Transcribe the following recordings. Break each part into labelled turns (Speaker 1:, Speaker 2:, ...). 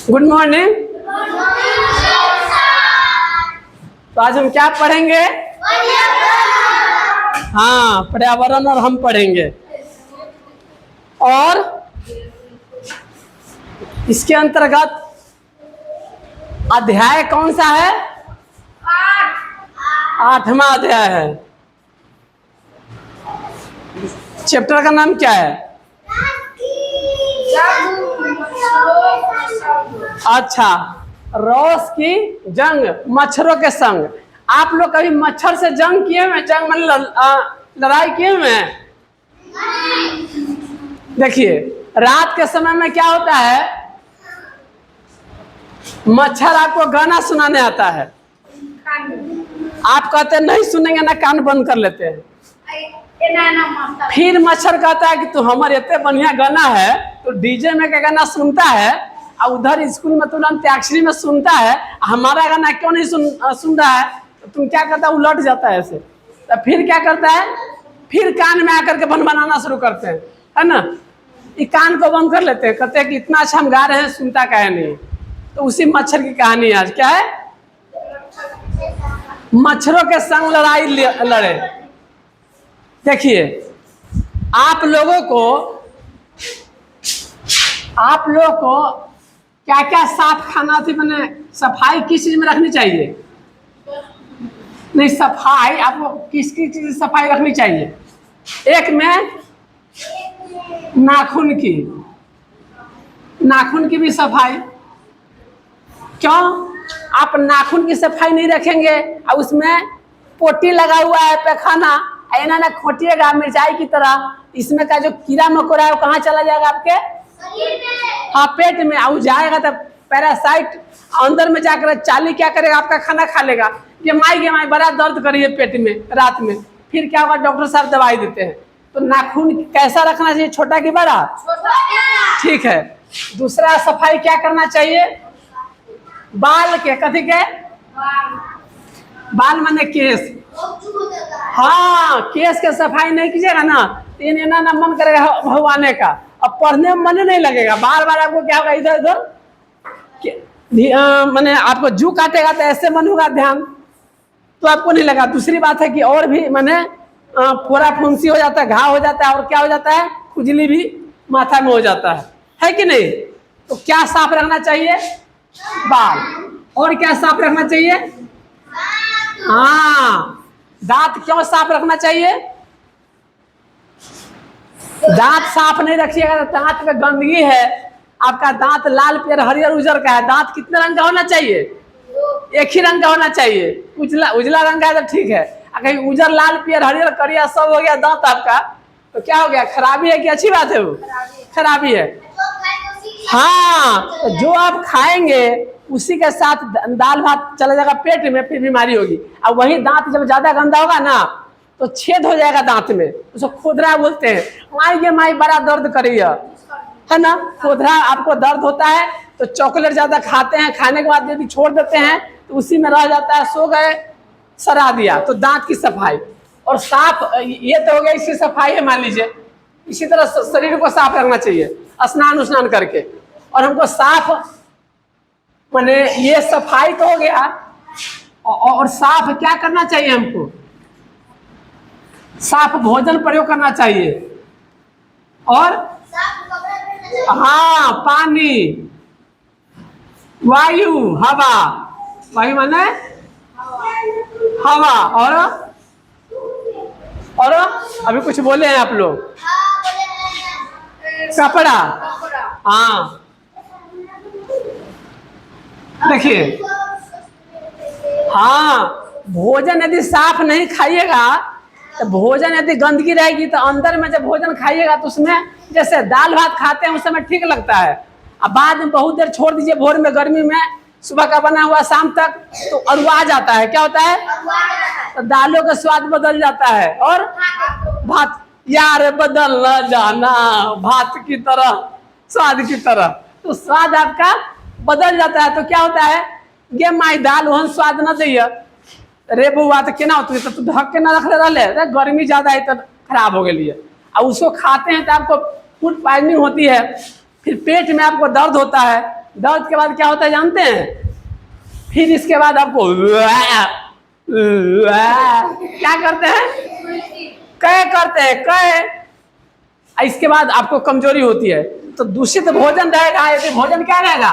Speaker 1: Good morning. तो आज हम क्या पढ़ेंगे? हाँ, पर्यावरण और हम पढ़ेंगे। और इसके अंतर्गत अध्याय कौन सा है? 8वां अध्याय है। चैप्टर का नाम क्या है? अच्छा, रोज की जंग, मच्छरों के संग। आप लोग कभी मच्छर से जंग किए हुए? जंग मतलब लड़ाई किए हुए हैं? देखिए, रात के समय में क्या होता है, मच्छर आपको गाना सुनाने आता है। आप कहते हैं नहीं सुनेंगे ना, कान बंद कर लेते हैं। फिर मच्छर कहता है कि तू हमारे इतने बढ़िया गाना है, तो डीजे में क्या गाना सुनता है और उधर स्कूल में तुरंत अंत्याक्षरी में सुनता है, हमारा गाना क्यों नहीं सुन रहा है? तो तुम क्या करता है, उलट जाता है ऐसे। तो फिर क्या करता है, फिर कान में आकर के बनाना शुरू करते हैं, है ना। ये कान को बंद कर लेते हैं, कहते हैं कि इतना अच्छा हम गा रहे हैं, सुनता क्या है नहीं। तो उसी मच्छर की कहानी आज क्या है, मच्छरों के संग लड़ाई लड़े। देखिए, आप लोगों को क्या क्या साफ खाना थी, मैंने सफाई किस चीज में रखनी चाहिए? नहीं, सफाई आपको किस चीज की सफाई रखनी चाहिए? एक में नाखून की भी सफाई। क्यों? आप नाखून की सफाई नहीं रखेंगे और उसमें पोटी लगा हुआ है पैखाना, ऐना ना खोटिएगा मिर्चाई की तरह, इसमें का जो कीड़ा मकोड़ा है वो कहाँ चला जाएगा? आपके हाँ, पेट में। और जाएगा तो पैरासाइट अंदर में जाकर चाली क्या करेगा, आपका खाना खा लेगा। ये माई बड़ा दर्द करिए पेट में रात में। फिर क्या होगा, डॉक्टर साहब दवाई देते हैं। तो नाखून कैसा रखना चाहिए, छोटा कि बड़ा? ठीक है। दूसरा सफाई क्या करना चाहिए? बाल के, कथी के? बाल माने केस। हाँ, केस के सफाई नहीं कीजिएगा ना, इन ना मन करेगा भगवाने का, अब पढ़ने में मन नहीं लगेगा। बार बार आपको क्या होगा, इधर उधर मैंने आपको जू काटेगा तो ऐसे मन होगा ध्यान, तो आपको नहीं लगा। दूसरी बात है कि और भी मैंने पूरा फुंसी हो जाता है, घाव हो जाता है, और क्या हो जाता है, खुजली भी माथा में हो जाता है कि नहीं? तो क्या साफ रखना चाहिए? बाल। और क्या साफ रखना चाहिए? हाँ, दांत क्यों साफ रखना चाहिए? दांत साफ नहीं रखिएगा तो दांत में गंदगी है, आपका दांत लाल पीयर हरियर उजर का है। दांत कितने रंग का होना चाहिए? एक ही रंग का होना चाहिए। उजला रंग का है तो ठीक है, अगर उजर लाल पीयर हरियर करिया सब हो गया दांत आपका, तो क्या हो गया, खराबी है कि अच्छी बात है? वो खराबी है। हाँ, तो जो आप खाएंगे उसी के साथ दाल भात चला जाएगा पेट में, फिर बीमारी होगी। और वही दांत जब ज्यादा गंदा होगा ना, तो छेद हो जाएगा दांत में, उसको खोदरा बोलते हैं। माई बड़ा दर्द करिए, है ना। खोदरा आपको दर्द होता है तो चॉकलेट ज्यादा खाते हैं, खाने के बाद यदि छोड़ देते हैं तो उसी में रह जाता है, सो गए, सरा दिया। तो दांत की सफाई और साफ, ये तो हो गया इसकी सफाई है, मान लीजिए। इसी तरह शरीर को साफ रखना चाहिए, स्नान करके। और हमको साफ माने ये सफाई तो हो गया, और साफ क्या करना चाहिए हमको? साफ भोजन प्रयोग करना चाहिए। और हाँ, पानी, वायु, हवा। वायु माने हवा। और अभी कुछ बोले हैं आप लोग? कपड़ा। हाँ, देखिए, हाँ, भोजन यदि साफ नहीं खाइएगा तो भोजन यदि गंदगी रहेगी तो अंदर में जब भोजन खाइएगा तो उसमें, जैसे दाल भात खाते हैं उस समय ठीक लगता है, अब बाद में बहुत देर छोड़ दीजिए, भोर में गर्मी में सुबह का बना हुआ शाम तक तो अरुआ जाता है। क्या होता है? तो दालों का स्वाद बदल जाता है। और भात, यार बदल न जाना भात की तरह, स्वाद की तरह, तो स्वाद आपका बदल जाता है। तो क्या होता है, ये माई दाल वहन स्वाद न दैया, रे बुआ तो केना होती है, तो ढक के न रख रहे, गर्मी ज्यादा है तो खराब हो गई है। और उसको खाते हैं तो आपको फूड पॉइजनिंग होती है, फिर पेट में आपको दर्द होता है, दर्द के बाद क्या होता है जानते हैं? फिर इसके बाद आपको क्या करते हैं? कह करते हैं, कह। इसके बाद आपको कमजोरी होती है। तो दूषित भोजन रहेगा, यदि भोजन क्या रहेगा?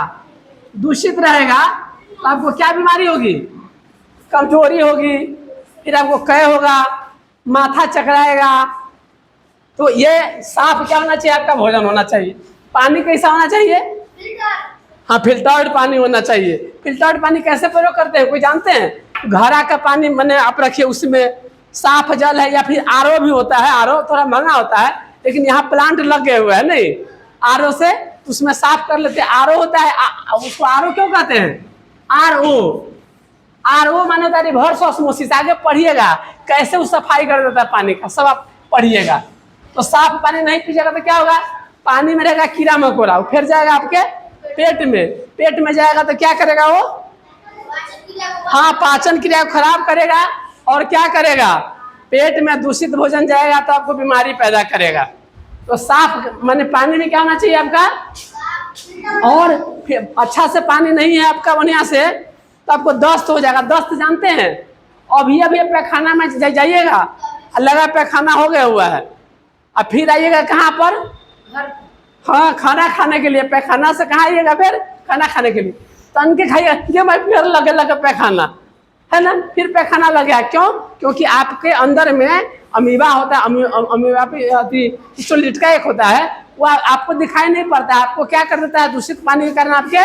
Speaker 1: दूषित रहेगा, तो आपको क्या बीमारी होगी? कमजोरी होगी। फिर आपको कह होगा, माथा चकराएगा। तो ये साफ क्या होना चाहिए? आपका भोजन होना चाहिए। पानी कैसा होना चाहिए? हाँ, फिल्टर्ड पानी होना चाहिए। फिल्टर्ड पानी कैसे प्रयोग करते हैं, कोई जानते हैं? घड़ा का पानी मैंने आप रखिए, उसमें साफ जल है, या फिर आरओ भी होता है। आरओ थोड़ा महंगा होता है, लेकिन यहाँ प्लांट लगे हुए हैं नहीं, आरओ से उसमें साफ कर लेते हैं। आरओ होता है, उसको आरओ क्यों कहते हैं? आरओ, आरओ माने होता है रिवर्स ऑस्मोसिस। आगे पढ़िएगा कैसे वो सफाई कर देता है पानी का, सब आप पढ़िएगा। तो साफ पानी नहीं पीजिएगा तो क्या होगा? पानी में रहेगा कीड़ा मकोड़ा, फिर जाएगा आपके पेट में। पेट में जाएगा तो क्या करेगा वो? हाँ, पाचन क्रिया को खराब करेगा। और क्या करेगा? पेट में दूषित भोजन जाएगा तो आपको बीमारी पैदा करेगा। तो साफ माने पानी में क्या होना चाहिए आपका? और फिर अच्छा से पानी नहीं है आपका बढ़िया से, तो आपको दस्त हो जाएगा। दस्त जानते हैं? अभी अभी पैखाना में जाइएगा, लगा पैखाना हो गया हुआ है, और फिर आइएगा कहाँ पर? हाँ, खाना खाने के लिए। पैखाना से कहाँ आइएगा? फिर खाना खाने के लिए तन के खाइएगा, ये मैं फिर लगे लगे पैखाना है ना, फिर पैखाना लग गया। क्यों? क्योंकि आपके अंदर में अमीबा होता है। अमीबा जो लिटका एक होता है, वो आपको दिखाई नहीं पड़ता है। आपको क्या कर देता है? दूषित पानी के कारण आपके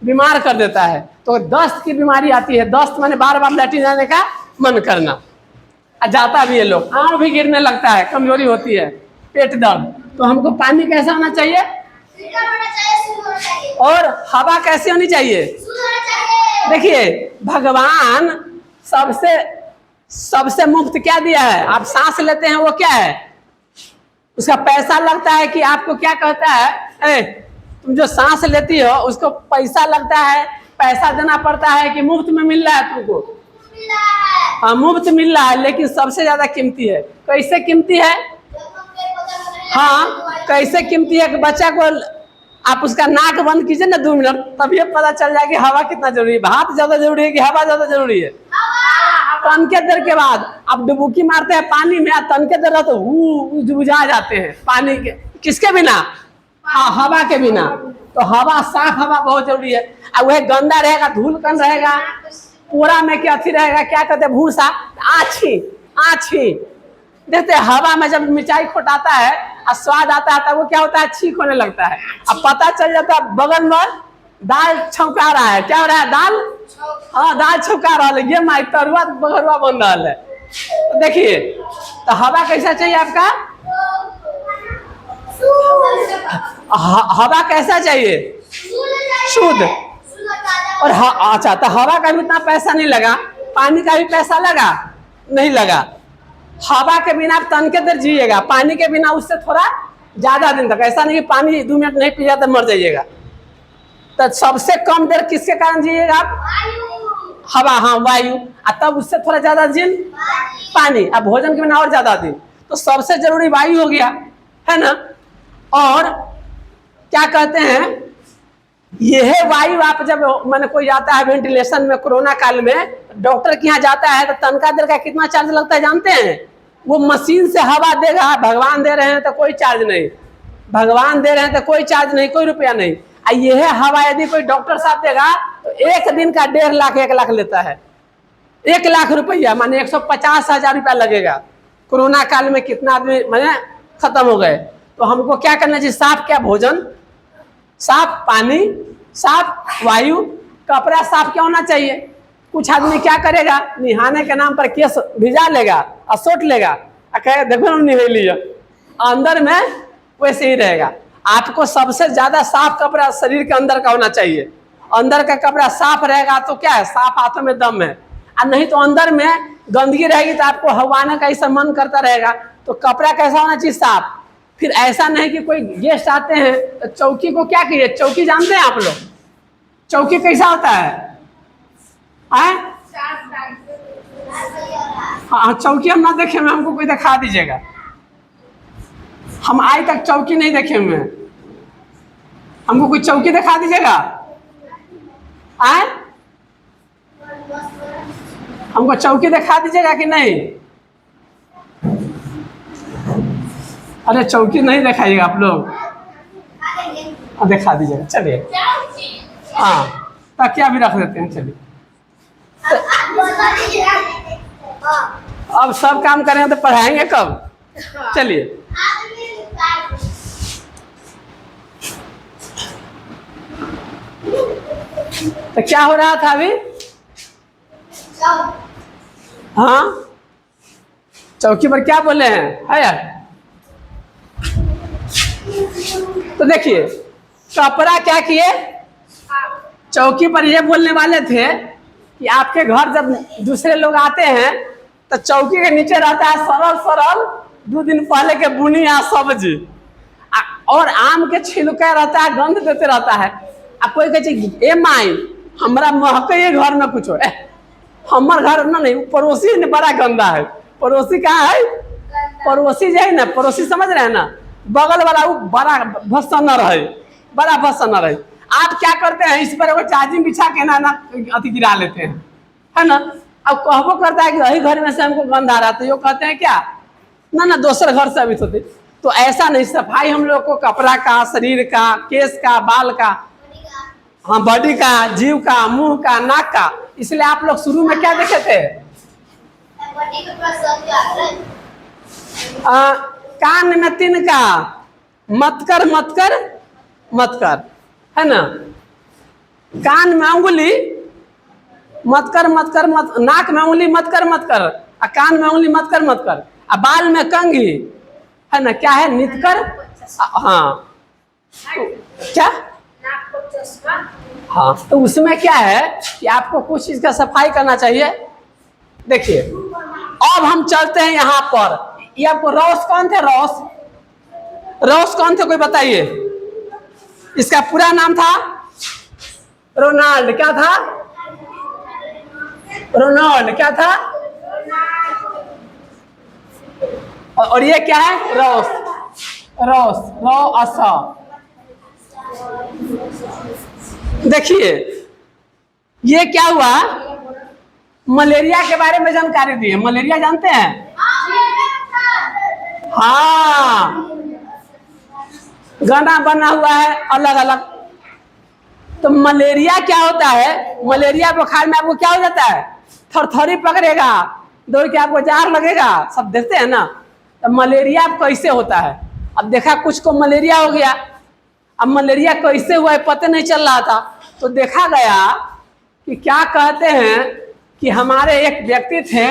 Speaker 1: बीमार कर देता है। तो दस्त की बीमारी आती है। दस्त माने बार बार लैट्रिन जाने का मन करना, जाता भी है लोग, आँख भी गिरने लगता है, कमजोरी होती है, पेट दर्द। तो हमको पानी कैसा होना चाहिए? और हवा कैसी होनी चाहिए? देखिए, भगवान सबसे मुफ्त क्या दिया है? आप सांस लेते हैं, वो क्या है? उसका पैसा लगता है कि आपको क्या कहता है? तुम जो सांस लेती हो उसको पैसा लगता है, पैसा देना पड़ता है कि मुफ्त में मिल रहा है तुमको? हाँ, मुफ्त मिल रहा है, लेकिन सबसे ज्यादा कीमती है। कैसे कीमती है? हाँ, कैसे कीमती है कि बच्चा को आप उसका नाक बंद कीजिए ना 2 मिनट, तब ये पता चल जाए कि हवा कितना जरूरी है। भात ज्यादा जरूरी है कि हवा ज्यादा जरूरी है? तन के देर के बाद आप डुबकी मारते हैं पानी में, तन के देर तो बुझा जाते हैं पानी के। किसके बिना? हाँ, हवा के बिना। तो हवा, साफ हवा बहुत जरूरी है। और वह गंदा रहेगा, धूलकन रहेगा, पूरा में क्या अथी रहेगा, क्या कहते हैं, भूसा, आछी आछी। देखते हैं हवा में जब मिर्चाई खोटाता है और स्वाद आता है, तब वो क्या होता है? छींक होने लगता है। अब पता चल जाता है बगल में दाल छौंका रहा है। क्या हो रहा है? दाल, हाँ, दाल छौंका रहा है। ये माई तरुआ बगरुआ बन रहा है। तो देखिए, तो हवा कैसा चाहिए आपका? हवा कैसा चाहिए? शुद्ध। और अच्छा, तो हवा का भी इतना पैसा नहीं लगा, पानी का भी पैसा लगा नहीं लगा। हवा के बिना आप तन के देर जिएगा, पानी के बिना उससे थोड़ा ज्यादा दिन तक। ऐसा नहीं कि पानी 2 मिनट नहीं पिया तो मर जाइएगा। तो सबसे कम देर किसके कारण जिएगा आप? हवा, हाँ, वायु। तब उससे थोड़ा ज्यादा दिन पानी, अब भोजन के बिना और ज्यादा दिन। तो सबसे जरूरी वायु हो गया, है ना। और क्या कहते हैं, यह वायु आप जब मैंने कोई जाता है वेंटिलेशन में, कोरोना काल में डॉक्टर के यहाँ जाता है, तो तनका देर का कितना चार्ज लगता है जानते हैं? वो मशीन से हवा देगा, भगवान दे रहे हैं तो कोई चार्ज नहीं, भगवान दे रहे हैं तो कोई चार्ज नहीं, कोई रुपया नहीं। यह हवा यदि कोई डॉक्टर साहब देगा तो 1 दिन का 1.5 लाख 1 लाख लेता है। 1 लाख रुपया माने 150,000 रुपया लगेगा। कोरोना काल में कितना आदमी मैंने खत्म हो गए। तो हमको क्या करना चाहिए? साफ क्या भोजन, साफ पानी, साफ वायु, कपड़ा साफ क्या होना चाहिए। कुछ आदमी क्या करेगा? निहाने के नाम पर केस भिजा लेगा और सोट लेगा, कहे देखो हम निहा लिया, अंदर में वैसे ही रहेगा। आपको सबसे ज्यादा साफ कपड़ा शरीर के अंदर का होना चाहिए। अंदर का कपड़ा साफ रहेगा तो क्या है? साफ हाथों में दम है। और नहीं तो अंदर में गंदगी रहेगी तो आपको हवाने का ऐसा मन करता रहेगा। तो कपड़ा कैसा होना चाहिए? साफ। फिर ऐसा नहीं कि कोई गेस्ट आते हैं तो चौकी को क्या कहिए? चौकी जानते हैं आप लोग? चौकी कैसा होता है? हाँ, चौकी हम ना देखे हुए, हमको कोई दिखा दीजिएगा। हम आज तक चौकी नहीं देखे हुए हैं। हमको कोई चौकी दिखा दीजिएगा। आए, हमको चौकी दिखा दीजिएगा कि नहीं? अरे चौकी नहीं दिखाइएगा आप लोग, दिखा दीजिएगा। चलिए, हाँ, तकिया भी रख देते हैं। चलिए, अब सब काम करेंगे तो पढ़ाएंगे कब? चलिए, तो क्या हो रहा था अभी? हाँ, चौकी पर क्या बोले हैं? है यार, तो देखिए कपड़ा क्या किए, चौकी पर ये बोलने वाले थे कि आपके घर जब दूसरे लोग आते हैं तो चौकी के नीचे रहता है सरल सरल 2 दिन पहले के बुनिया सब्जी, और आम के छिलका रहता है, गंध देते रहता है। अब कोई कहे ए माई हमारा महके घर में कुछ हो, हमार घर ना नहीं, पड़ोसी ने बड़ा गंदा है। पड़ोसी कहाँ है? पड़ोसी जो है ना, पड़ोसी समझ रहे हैं ना, बगल वाला वो बड़ा भसनर है, बड़ा भसनर है। आप क्या करते हैं, इस पर वो चार्जिंग बिछा के ना अति गिरा लेते हैं, है ना। अब कहबो करता है कि वही घर में से हमको गंध आ रहा, तो ये कहते हैं क्या ना दूसरे घर से अभी होते। तो ऐसा नहीं, सफाई हम लोग को कपड़ा का, शरीर का, केस का, बाल का, हाँ, बॉडी का, जीव का, मुंह का, नाक का। इसलिए आप लोग शुरू में क्या देखे थे? कान में तिनका, मत कर मत कर मत कर, है ना। कान में उंगली मत कर मत कर मत, नाक में उंगली मत कर मत कर, कान में उंगली मत कर मत कर, बाल में कंघी, है ना। क्या है? नितकर, हाँ, क्या, हाँ। तो उसमें क्या है कि आपको कुछ चीज का सफाई करना चाहिए। देखिए, अब हम चलते हैं यहाँ पर। ये आपको रॉस कौन थे? रॉस कौन थे, कोई बताइए? इसका पूरा नाम था रोनाल्ड। क्या था? रोनाल्ड। क्या था? और ये क्या है? रॉस। देखिए ये क्या हुआ, मलेरिया के बारे में जानकारी दी है। मलेरिया जानते हैं? हाँ, गाना बना हुआ है अलग अलग। तो मलेरिया क्या होता है? मलेरिया बुखार में आपको क्या हो जाता है? थरथरी पकड़ेगा, दौड़ के आपको जार लगेगा, सब देखते हैं ना। तो मलेरिया कैसे होता है? अब देखा कुछ को मलेरिया हो गया, अब मलेरिया कैसे हुआ है पता नहीं चल रहा था। तो देखा गया कि क्या कहते हैं कि हमारे एक व्यक्ति थे,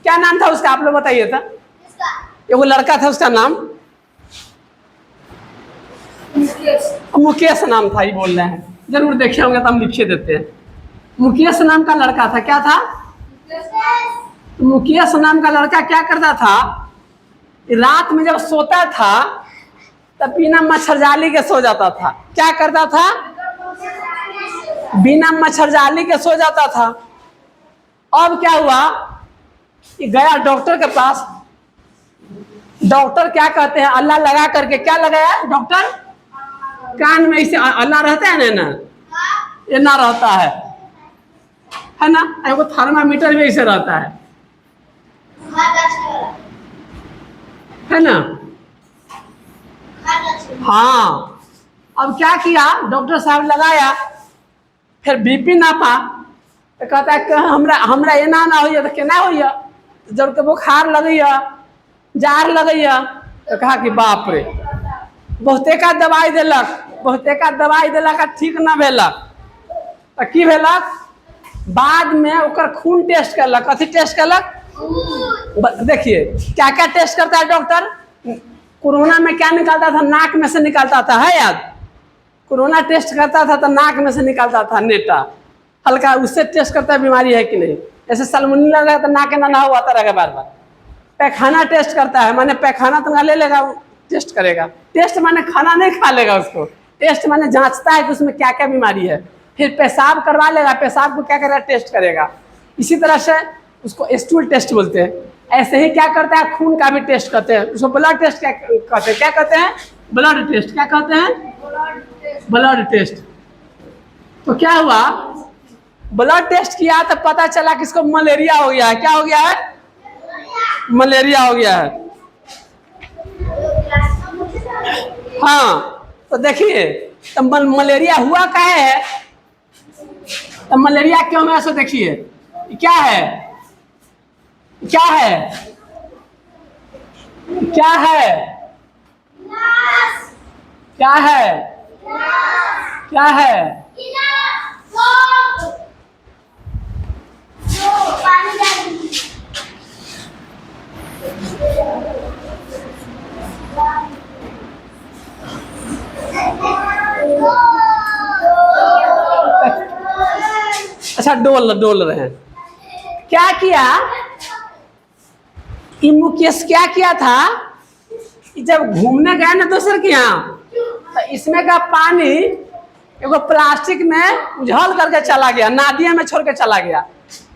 Speaker 1: क्या नाम था उसका, आप लोग बताइए था। वो लड़का था, उसका नाम मुकेश नाम था, ही बोल रहे हैं, जरूर देखे होंगे तो हम लिखे देते हैं। मुकेश नाम का लड़का था। क्या था? मुकेश नाम का लड़का क्या करता था, रात में जब सोता था तब बिना मच्छरजाली के सो जाता था। क्या करता था? बिना मच्छरजाली के सो जाता था। अब क्या हुआ कि गया डॉक्टर के पास। डॉक्टर क्या कहते हैं, अल्लाह लगा करके, क्या लगाया डॉक्टर? कान में इसे अल्लाह रहता है ना, ये ना रहता है ना। वो थर्मामीटर भी ऐसे रहता है ना। हाँ, अब क्या किया डॉक्टर साहब, लगाया, फिर बीपी नापा, तो कहता है कि हमरा एना ना होइए, तो केना होइए? जब के बुखार लगैया, जार लगैया, तो कहा कि बाप रे, बहुते का दवाई देलक, ठीक ना भेलक। तो की भेलक? बाद में ओकर खून टेस्ट करलक। कथी टेस्ट करलक? देखिए क्या क्या टेस्ट करता है डॉक्टर। कोरोना में क्या निकालता था? नाक में से निकालता था, है याद? कोरोना टेस्ट करता था तो नाक में से निकालता था नेटा हल्का, उससे टेस्ट करता है बीमारी है कि नहीं। जैसे सलमुनी लगा तो नाक ना हुआ रहेगा बार बार। पैखाना टेस्ट करता है, माने पैखाना तो ले लेगा, टेस्ट करेगा। टेस्ट माने खाना नहीं खा लेगा उसको, टेस्ट माने जांचता है कि उसमें क्या क्या बीमारी है। फिर पेशाब करवा लेगा, पेशाब को क्या करेगा? टेस्ट करेगा। इसी तरह से उसको स्टूल टेस्ट बोलते हैं। ऐसे ही क्या करता है, खून का भी टेस्ट करते हैं, उसको ब्लड टेस्ट क्या कहते हैं, क्या कहते हैं, ब्लड टेस्ट, क्या कहते हैं, ब्लड टेस्ट। तो क्या हुआ, ब्लड टेस्ट किया तो पता चला किसको मलेरिया हो गया है, क्या हो गया है, मलेरिया हो गया है। हाँ तो देखिए, तो मलेरिया हुआ क्या है, तो मलेरिया क्यों में, ऐसा देखिए क्या है, क्या है, क्या है, क्या है, क्या है, अच्छा डोल रहे हैं। क्या किया कि मुकेश क्या किया था कि जब घूमने गए ना दूसरे के यहाँ, तो इसमें का पानी एगो प्लास्टिक में उझल करके चला गया, नादिया में छोड़ के चला गया।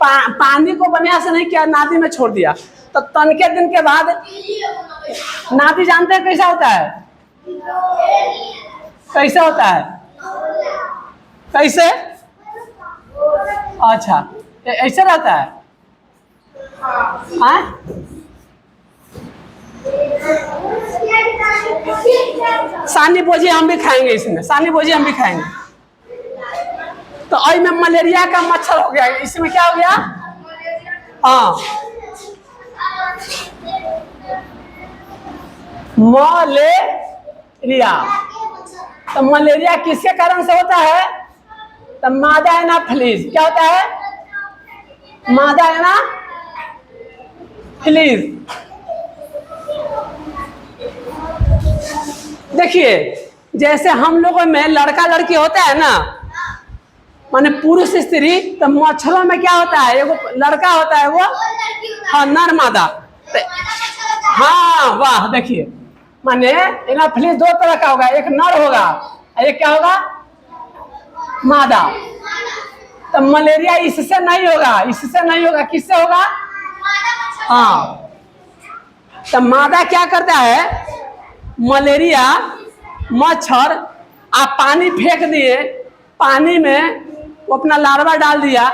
Speaker 1: पानी को बढ़िया से नहीं किया, नादी में छोड़ दिया। तो तनके दिन के बाद, नादी जानते हैं कैसा होता है, कैसे होता है, कैसे, अच्छा ऐसे रहता है, हाँ? सानी बोझी हम भी खाएंगे, इसमें सानी बोझी हम भी खाएंगे। तो आई में मलेरिया का मच्छर हो गया, इसमें क्या हो गया, हाँ मलेरिया। तो मलेरिया किसके कारण से होता है, तो मादा एनाफिलीज, क्या होता है, मादा एनाफिलीज। देखिए जैसे हम लोगों में लड़का लड़की होता है ना, माने पुरुष स्त्री, तो मच्छरों में क्या होता है, एगो लड़का होता है वो, हाँ नर मादा। हाँ वाह, देखिए माने एनाफिलीज दो तरह का होगा, एक नर होगा, एक क्या होगा, मादा। तो मलेरिया इससे नहीं होगा, इससे नहीं होगा, किससे होगा, हाँ। तो मादा क्या करता है, मलेरिया मच्छर, आप पानी फेंक दिए, पानी में वो अपना लार्वा डाल दिया,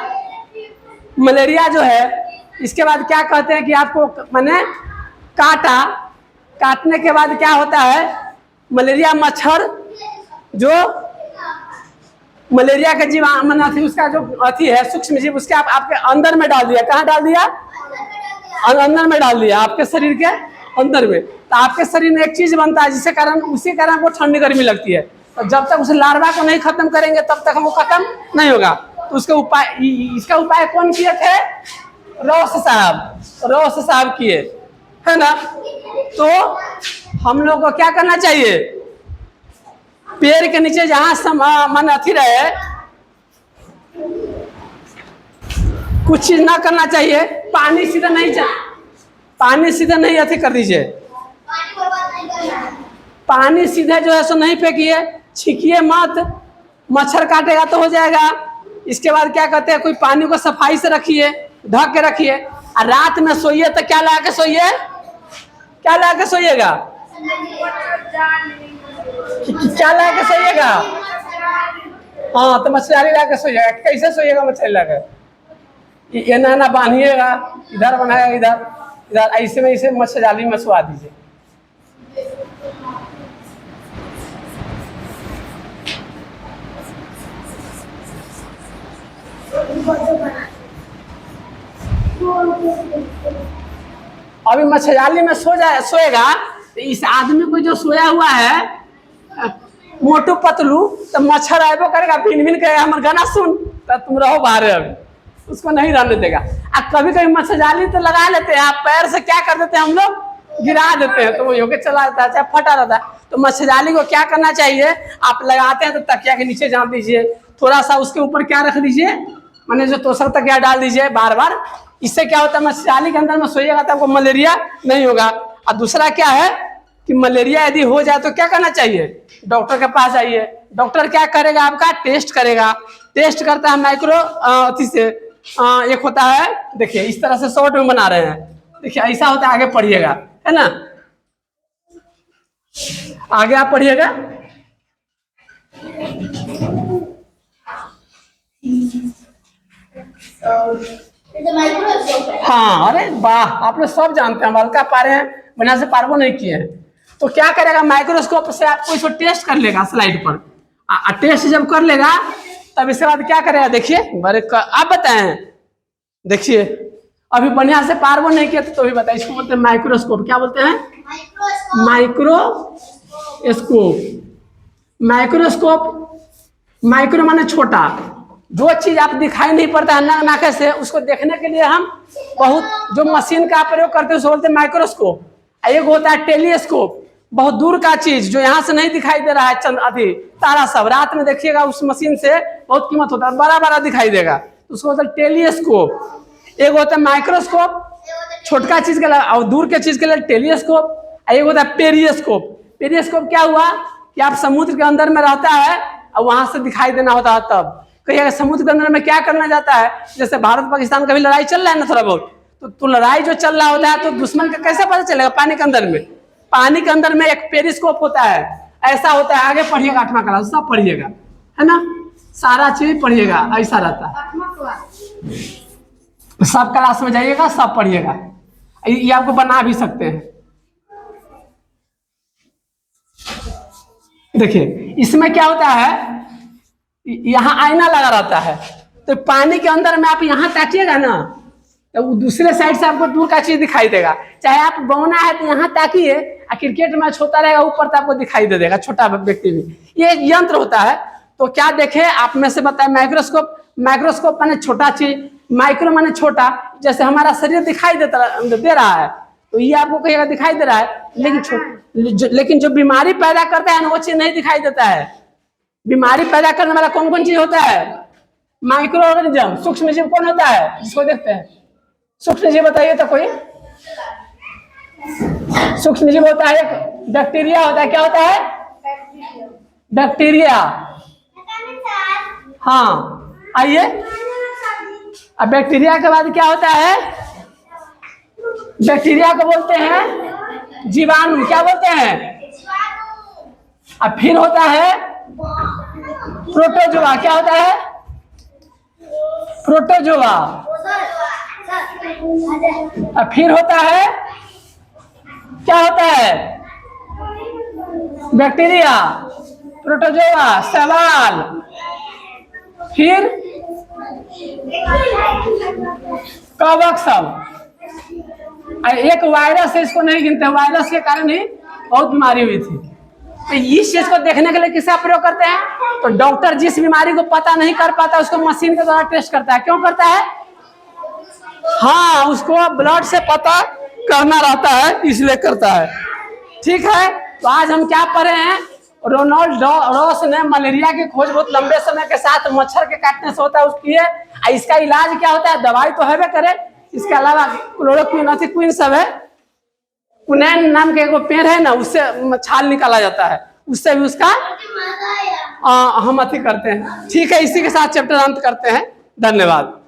Speaker 1: मलेरिया जो है, इसके बाद क्या कहते हैं कि आपको माने काटा, काटने के बाद क्या होता है, मलेरिया मच्छर जो मलेरिया का जीवाणु अथी, उसका जो अथी है सूक्ष्म जीव, उसके आपके अंदर में डाल दिया, कहाँ डाल दिया, अंदर में डाल दिया, आपके शरीर के अंदर में। तो आपके शरीर में एक चीज बनता है जिसके कारण, उसी कारण वो ठंडी गर्मी लगती है। तो जब तक उस लार्वा को नहीं खत्म करेंगे तब तक वो खत्म नहीं होगा। तो उसका उपाय, इसका उपाय कौन किए थे, रोस साहब किए, है ना। तो हम लोग को क्या करना चाहिए, पेड़ के नीचे जहां मन अथी रहे, कुछ चीज ना करना चाहिए, पानी सीधा नहीं अथी कर दीजिए, पानी सीधे जो है सो नहीं फेंकिए, छींकिए मत, मच्छर काटेगा तो हो जाएगा। इसके बाद क्या कहते हैं, कोई पानी को सफाई से रखिए, ढक के रखिए। और रात में सोइए तो क्या लगा के सोइए, क्या लगा के सोइएगा, क्या लगा के सोइएगा, हाँ तो मच्छरदानी लगा के सोइएगा। कैसे सोइएगा मच्छर लगा के, ये ना बांधिएगा, इधर बनाएगा, इधर इधर, ऐसे में इसे मच्छरदानी में सुला दीजिए। अभी मच्छरदानी में सोएगा तो इस आदमी को जो सोया हुआ है मोटू पतलू, तो मच्छर आएबो करेगा, भिन भिन करेगा, हमारा गाना सुन, तो तुम रहो बाहर, अभी उसको नहीं रहने देगा। अब कभी कभी मच्छरदानी तो लगा लेते हैं, आप पैर से क्या कर देते हैं, हम लोग गिरा देते हैं, तो वो होके चला जाता है, चाहे फटा रहता है। तो मच्छरदानी को क्या करना चाहिए, आप लगाते हैं तो तकिया के नीचे जान दीजिए, थोड़ा सा उसके ऊपर क्या रख दीजिए, मैंने जो तोसर तकिया डाल दीजिए बार बार। इससे क्या होता है, मच्छरदानी के अंदर में सोइएगा तो आपको मलेरिया नहीं होगा। और दूसरा क्या है कि मलेरिया यदि हो जाए तो क्या करना चाहिए, डॉक्टर के पास जाइए। डॉक्टर क्या करेगा, आपका टेस्ट करेगा, टेस्ट करता है माइक्रो अथी से, एक होता है, देखिए इस तरह से शॉर्ट में बना रहे हैं, देखिए ऐसा होता है, आगे पढ़िएगा, है ना, आगे आप पढ़िएगा। हाँ, अरे वाह, आप लोग सब जानते हैं, हम हल्का पा रहे हैं, बिना से पारबो नहीं किए हैं। तो क्या करेगा, माइक्रोस्कोप से आपको इसको टेस्ट कर लेगा स्लाइड पर। टेस्ट जब कर लेगा तब इसके बाद क्या करेगा, देखिए, आप बताएं, देखिए अभी बढ़िया से पारबो नहीं किया तो भी बताइए, इसको बोलते हैं माइक्रोस्कोप। क्या बोलते हैं, माइक्रोस्कोप। माइक्रोस्कोप, माइक्रो माने छोटा, जो चीज आप दिखाई नहीं पड़ता है नाके से, उसको देखने के लिए हम बहुत जो मशीन का प्रयोग करते हैं उसको बोलते हैं माइक्रोस्कोप। एक होता है टेलीस्कोप, बहुत दूर का चीज जो यहाँ से नहीं दिखाई दे रहा है, चंद अभी तारा सब, रात में देखिएगा उस मशीन से बहुत कीमत होता है, बड़ा बड़ा दिखाई देगा, उसको बोलते हैं टेलीस्कोप। एक होता है माइक्रोस्कोप, छोटका चीज के लिए, और दूर के चीज के लिए टेलीस्कोप। एक होता है पेरिस्कोप। पेरिस्कोप क्या हुआ कि आप समुद्र के अंदर में रहता है और वहां से दिखाई देना होता है, तब कहीं अगर समुद्र के अंदर में क्या करना जाता है, जैसे भारत पाकिस्तान का भी लड़ाई चल रहा है ना थोड़ा बहुत, तो लड़ाई जो चल रहा होता है तो दुश्मन का कैसे पता चलेगा, पानी के अंदर में, पानी के अंदर में एक पेरिस्कोप होता है, ऐसा होता है। आगे पढ़िएगा, 8वां क्लास सब पढ़िएगा, है ना, सारा चीज पढ़िएगा, ऐसा रहता है। सब क्लास में जाइएगा, सब पढ़िएगा, ये आपको बना भी सकते हैं। देखिए इसमें क्या होता है, यहाँ आईना लगा रहता है, तो पानी के अंदर में आप यहाँ ताकिएगा ना तो दूसरे साइड से आपको दूर का चीज दिखाई देगा। चाहे आप बौना है तो यहाँ ताकिए, क्रिकेट मैच होता रहेगा ऊपर तो आपको दिखाई दे देगा, छोटा व्यक्ति भी। ये एक यंत्र होता है। तो क्या देखे आप में से बताए, माइक्रोस्कोप। माइक्रोस्कोप माने छोटा चीज, माइक्रो माने छोटा, जैसे हमारा शरीर दिखाई दे रहा है तो ये आपको कहेगा दिखाई दे रहा है, लेकिन जो बीमारी पैदा करता है ना वो चीज नहीं दिखाई देता है। बीमारी पैदा करने वाला कौन कौन चीज होता है, माइक्रो ऑर्गेनिज्म, सूक्ष्म जीव कौन होता है, इसको देखते हैं। सूक्ष्म जीव बताइए तो कोई, सूक्ष्म जीव होता है, एक बैक्टीरिया होता है। क्या होता है, बैक्टीरिया। हाँ आइए, अब बैक्टीरिया के बाद क्या होता है, बैक्टीरिया को बोलते हैं जीवाणु। क्या बोलते हैं, अब फिर होता है प्रोटोजोआ। क्या होता है, प्रोटोजोआ। अब फिर होता है, क्या होता है, बैक्टीरिया, प्रोटोजोआ, सवाल, फिर कवक सब। एक वायरस है, इसको नहीं गिनते, वायरस के कारण ही बहुत बीमारी हुई थी। तो इस चीज को देखने के लिए किसका प्रयोग करते हैं, तो डॉक्टर जिस बीमारी को पता नहीं कर पाता उसको मशीन के द्वारा टेस्ट करता है। क्यों करता है, हाँ उसको ब्लड से पता करना रहता है इसलिए करता है। ठीक है, तो आज हम क्या पढ़े हैं, रोनाल्ड रॉस ने मलेरिया की खोज बहुत लंबे समय के साथ मच्छर के काटने से होता है उसकी है। इसका इलाज क्या होता है, दवाई तो है करे, इसके अलावा क्लोरोक्विन सब है, कुनैन नाम के एक पेड़ है ना, उससे छाल निकाला जाता है, उससे भी उसका हम अति करते हैं। ठीक है, इसी के साथ चैप्टर अंत करते हैं। धन्यवाद।